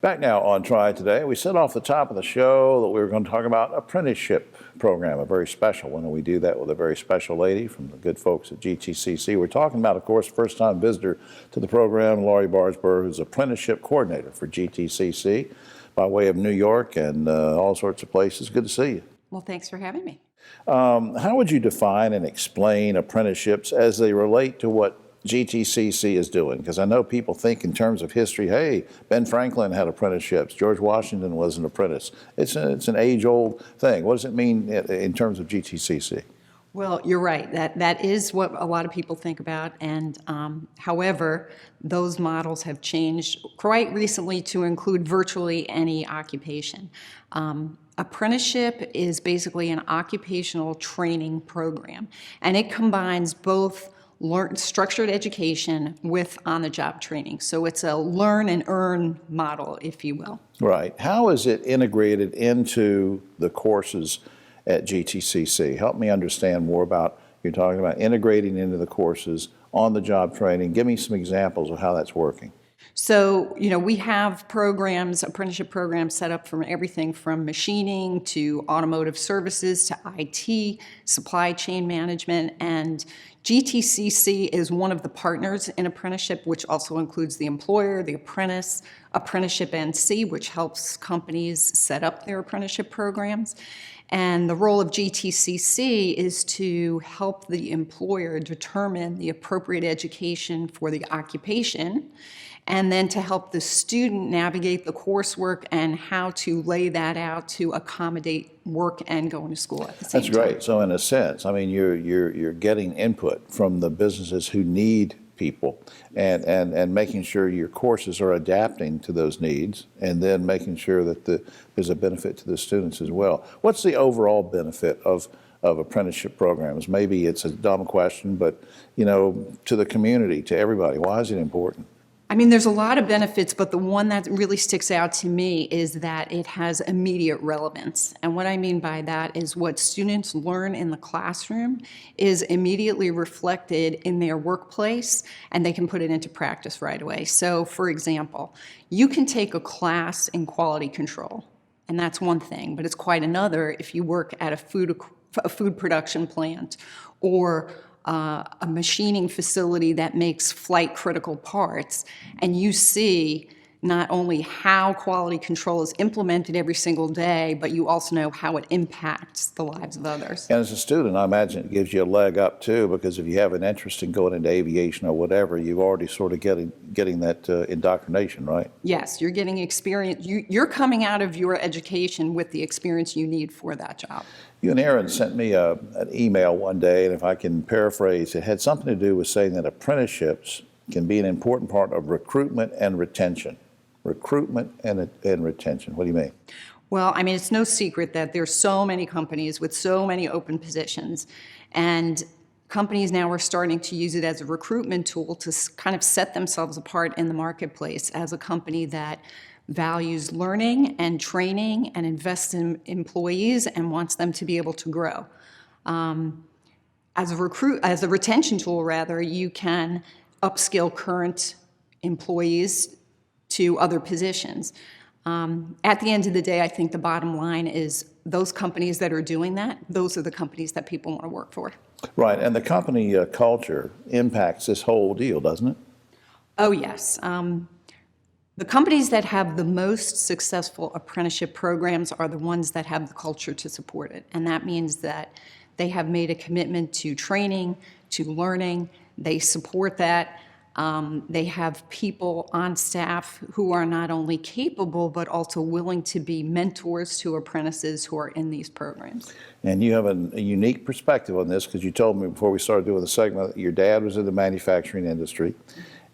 Back now on Triad today, we said off the top of the show that we were going to talk about apprenticeship program, a very special one, and we do that with a very special lady from the good folks at GTCC. We're talking about, of course, first-time visitor to the program, Laurie Barsberg, who's apprenticeship coordinator for GTCC by way of New York and all sorts of places. Good to see you. Well, thanks for having me. How would you define and explain apprenticeships as they relate to what GTCC is doing? Because I know people think in terms of history, hey, Ben Franklin had apprenticeships, George Washington was an apprentice. It's an age-old thing. What does it mean in terms of GTCC? Well, you're right. That is what a lot of people think about. And however, those models have changed quite recently to include virtually any occupation. Apprenticeship is basically an occupational training program, and it combines both structured education with on-the-job training. So it's a learn and earn model, if you will. Right. How is it integrated into the courses at GTCC? Help me understand more about, you're talking about integrating into the courses, on-the-job training. Give me some examples of how that's working. So, we have programs, apprenticeship programs set up from everything from machining to automotive services to IT, supply chain management, and GTCC is one of the partners in apprenticeship, which also includes the employer, the apprentice, Apprenticeship NC, which helps companies set up their apprenticeship programs. And the role of GTCC is to help the employer determine the appropriate education for the occupation, and then to help the student navigate the coursework and how to lay that out to accommodate work and going to school at the same time. That's great. So in a sense, I mean, you're getting input from the businesses who need people and making sure your courses are adapting to those needs, and then making sure that there's a benefit to the students as well. What's the overall benefit of apprenticeship programs? Maybe it's a dumb question, but to the community, to everybody, why is it important? I mean, there's a lot of benefits, but the one that really sticks out to me is that it has immediate relevance. And what I mean by that is what students learn in the classroom is immediately reflected in their workplace, and they can put it into practice right away. So, for example, you can take a class in quality control, and that's one thing, but it's quite another if you work at a food production plant or a machining facility that makes flight critical parts, and you see not only how quality control is implemented every single day, but you also know how it impacts the lives of others. And as a student, I imagine it gives you a leg up too, because if you have an interest in going into aviation or whatever, you've already sort of getting that indoctrination, right? Yes, you're getting experience. You're coming out of your education with the experience you need for that job. You and Aaron sent me an email one day, and if I can paraphrase, it had something to do with saying that apprenticeships can be an important part of recruitment and retention. Recruitment and retention. What do you mean? Well, I mean, it's no secret that there's so many companies with so many open positions, and companies now are starting to use it as a recruitment tool to kind of set themselves apart in the marketplace as a company that values learning and training and invests in employees and wants them to be able to grow. As a retention tool, rather, you can upskill current employees to other positions. At the end of the day, I think the bottom line is those companies that are doing that, those are the companies that people want to work for. Right, and the company culture impacts this whole deal, doesn't it? Oh, yes. The companies that have the most successful apprenticeship programs are the ones that have the culture to support it. And that means that they have made a commitment to training, to learning. They support that. They have people on staff who are not only capable, but also willing to be mentors to apprentices who are in these programs. And you have a unique perspective on this, because you told me before we started doing the segment that your dad was in the manufacturing industry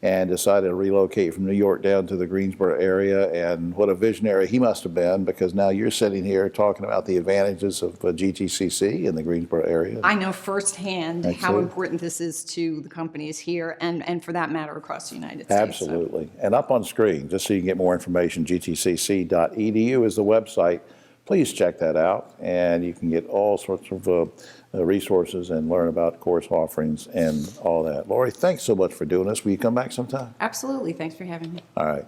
and decided to relocate from New York down to the Greensboro area, and what a visionary he must have been, because now you're sitting here talking about the advantages of GTCC in the Greensboro area. I know firsthand how important this is to the companies here and for that matter across the United States. Absolutely. So. And up on screen, just so you can get more information, gtcc.edu is the website. Please check that out, and you can get all sorts of resources and learn about course offerings and all that. Laurie, thanks so much for doing this. Will you come back sometime? Absolutely. Thanks for having me. All right.